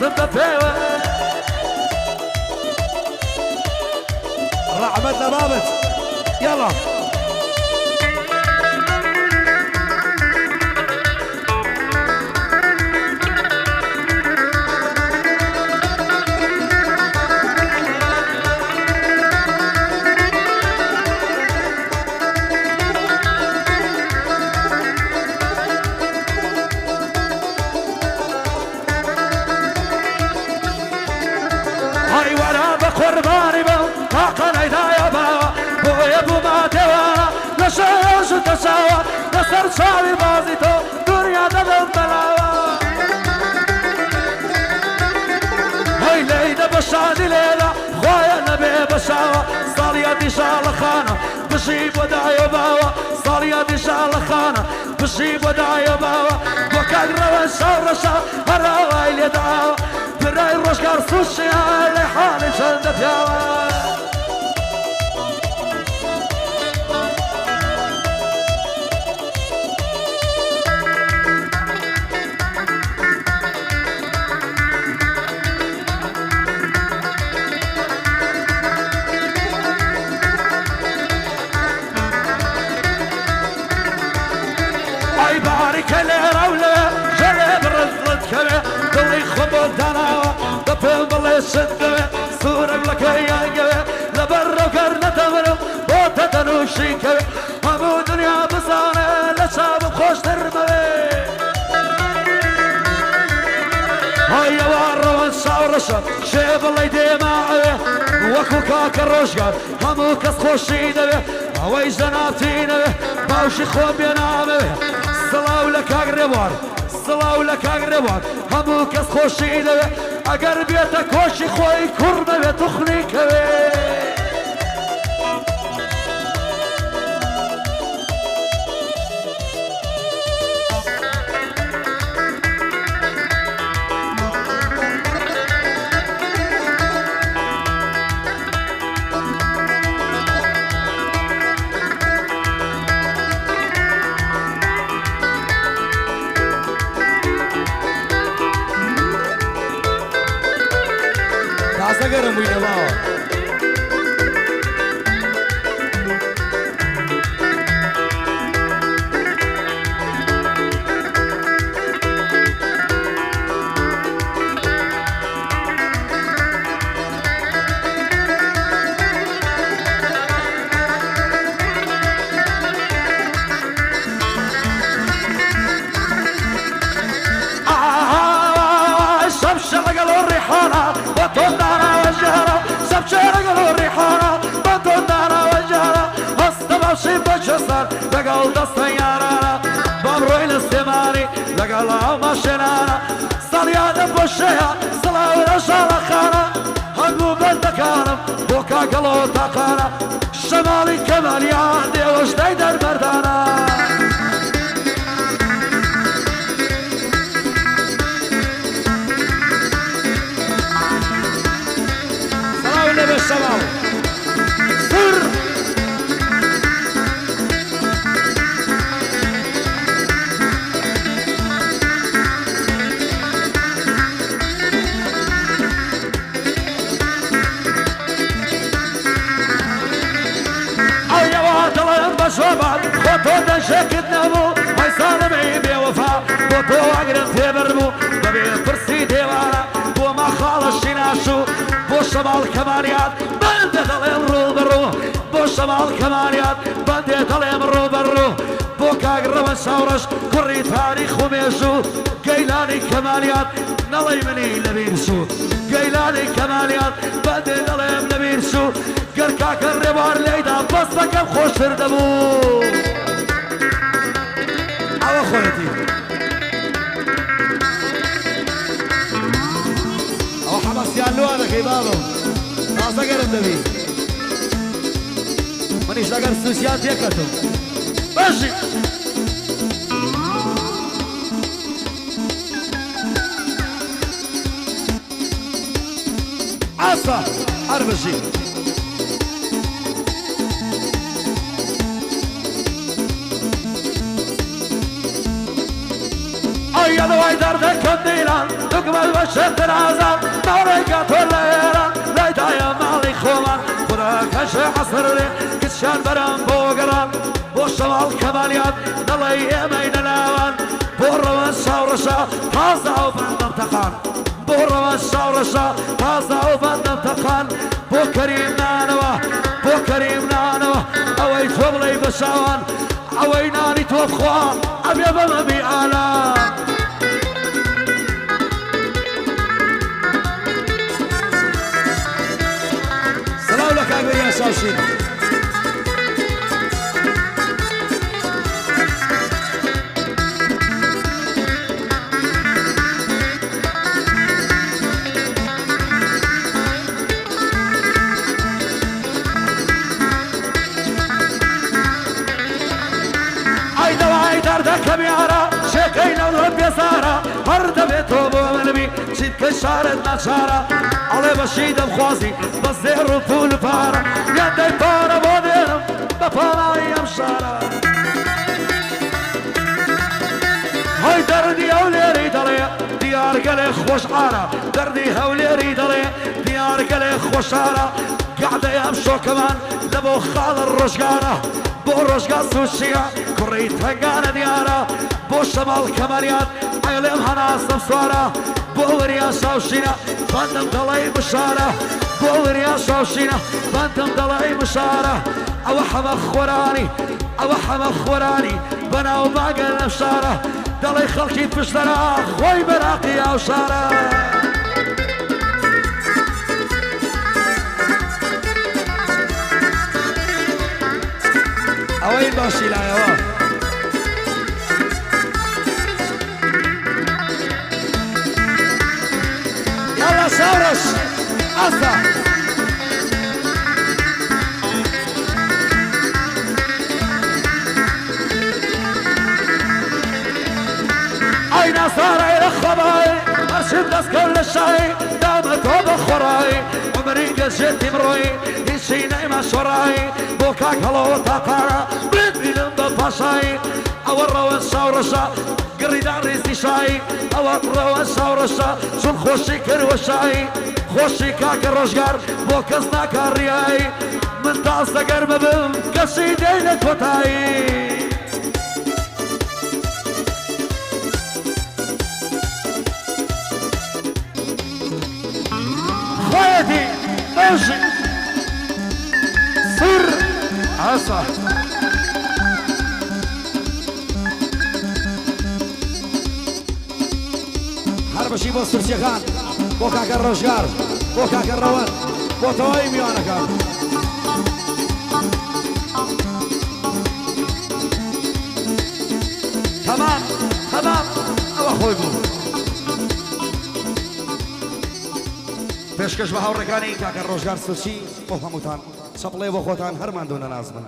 بفيوة رحمة نبابت يلا هاي وانا بقرباني بو طاقنا يا باوا بو يا بو ما توا نشاش تساوى نصر شعبي بازيتو دنيا دبل بلاوا هاي ليلة بشادي ليلة خويا نبي بشاوى صاليا دي شالخانة بجيب وداع باوا صاليا دي شالخانة بجيب وداع باوا وكان روان شارشا هراوي اللي دعاوى براي روشكار سوشي اللي حالي شندت ياوا اي بارك الرولة جرب رزلت كبه دوري خبو دانا دفل بالله شدبه سورك لك يا قبه لبر وقرن تمرو بوتا تنوشي كبه همو دنيا بصانه لشاب خوش ترمبه هيا وارو نساورشا شيب الله يديماعه وكو كاك الروشقار همو كس خوشي دبه هوي جنابتي نبه باوشي خوب ينامه صلاو لك اقربوار صلاو لك اقربوار همو كس خوشي دبه اگر بيتا كوشي خوي كرمه بتخنيك تاسا گرم بوینه باوا شغلوا الريحانة بطلنا وجهنا سب شغلوا الريحانة بطلنا وجهنا هستبع شي بجسر لقل دستيارانا بمروي الاستماري لقل ماشينانا صليانا بوشيها صلاة ورجال خانا هنقو بلدكانا بوكا قلو تاقانا شمالي كمال يعدي وجديد المردانا بالشباب سر يا واد الله بشوبات خطو دشكت نبو هيسان بعيبي وفا بوتو اقرن تبربو دبي فرسي ديوانا وما خالص شناشو بو شمال كمانيات بندت عليهم رو برو بو شمال كمانيات بندت عليهم رو برو بو كاقر وشاورش كري تاريخ وميشو قيلاني كمانيات نلي مني نبيرشو قيلاني كمانيات بندت عليهم نبيرشو قركا كربار ليدا بس كم خوش تردبو او خويتي او حماس يالو هذا كيبابو تاسا گرم دبي منيش لقر سوسيات يكتو ماشي عصا اربشي يدوي دردك الديلان تقبل وشت العذاب نوريك توليران لا يدايا مالي خوان خدا كش عصر لي كشان برام بوغران بوشمال كماليات دلي يمين الاوان بورو الشاورشا تازا وبندم تقان بورو الشاورشا تازا وبندم تقان بو كريم نانوا اوي توبلي بشاوان اوي ناني توب خوان ابي بمبي اعلان سلام لك يا يا شاوشين دردك بيارا شكينا ورب يسارا مرد بيتو بومنبي شيد كشارت نشارا علي بشيد بخوازي بزير وطول فارا يدي فارا بودينم بفانا يمشارا هاي دردي هوليري دلي ديار قلي خوش عارا دردي هوليري دلي ديار قلي خوش عارا قاعدة يمشو كمان لبو خال الرشقانة بو رشقا سوشيا كريت هنقانا ديارا بو شمال كماليات عيلم هناس نفسوارا بو وريا شاوشينا فاندم دلي بشارة بو وريا شاوشينا فاندم دلي بشارة او حمخ خوراني بنا وباقي النفشارة دلي خلقي بشترا خوي براقي او شارة اوين باشي لا يا يلا شاورش أسا أين صار إلى الخباي أرشد بس كل شيء دامت وبخوراي عمري قشيت مروي يشي نايمة شوراي بوكاك هلو تاقارا بلدني لنبا فاشاي أورو الشاورشا قري داريسي شاي أورو الشاورشا شون خوشي كروشاي خوشي كاك الرشقار بوكسنا كارياي من تاسا قرب بم كشي دينك وتاي خويتي ماشي سر عصا حربشي بو سرسيخان بو كاك الرشقار بو كاك الروان بو توائي ميوانكا تمام او خوي بو پێشکەش بە هاوڕێکانی کاکە ڕۆژگار سوچی بۆ هەمووتان چەپڵێ بۆ خۆتان هەرمان دوونە نازبن